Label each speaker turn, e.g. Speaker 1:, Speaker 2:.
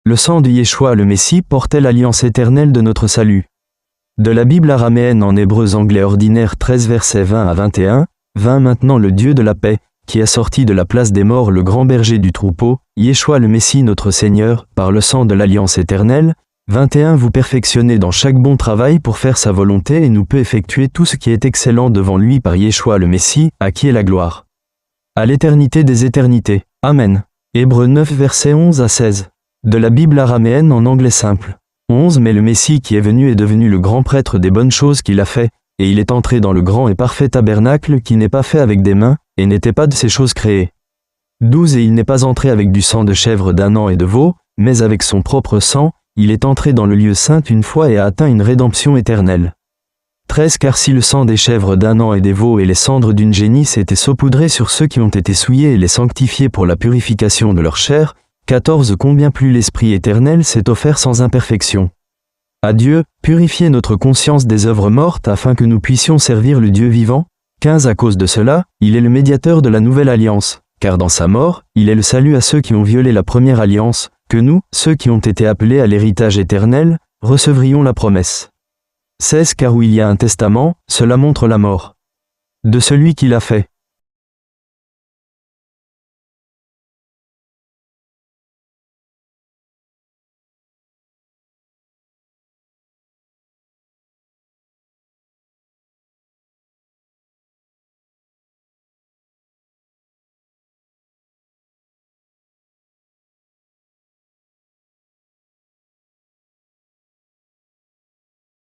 Speaker 1: Le sang de Yeshua le Messie portait l'alliance éternelle de notre salut. De la Bible araméenne en hébreux anglais ordinaire 13 versets 20 à 21, vint maintenant le Dieu de la paix, qui a sorti de la place des morts le grand berger du troupeau, Yeshua le Messie notre Seigneur, par le sang de l'alliance éternelle. 21 Vous perfectionnez dans chaque bon travail pour faire sa volonté et nous peut effectuer tout ce qui est excellent devant lui par Yeshua le Messie, à qui est la gloire. À l'éternité des éternités. Amen. Hébreux 9 versets 11 à 16. De la Bible araméenne en anglais simple. 11 Mais le Messie qui est venu est devenu le grand prêtre des bonnes choses qu'il a fait, et il est entré dans le grand et parfait tabernacle qui n'est pas fait avec des mains, et n'était pas de ces choses créées. 12 Et il n'est pas entré avec du sang de chèvre d'un an et de veau, mais avec son propre sang, il est entré dans le lieu saint une fois et a atteint une rédemption éternelle. 13 Car si le sang des chèvres d'un an et des veaux et les cendres d'une génisse étaient saupoudrés sur ceux qui ont été souillés et les sanctifiés pour la purification de leur chair, 14 Combien plus l'Esprit éternel s'est offert sans imperfection. À Dieu, purifiez notre conscience des œuvres mortes afin que nous puissions servir le Dieu vivant. 15 À cause de cela, il est le médiateur de la nouvelle alliance, car dans sa mort, il est le salut à ceux qui ont violé la première alliance, que nous, ceux qui ont été appelés à l'héritage éternel, recevrions la promesse. 16 Car où il y a un testament, cela montre la mort de celui qui l'a fait.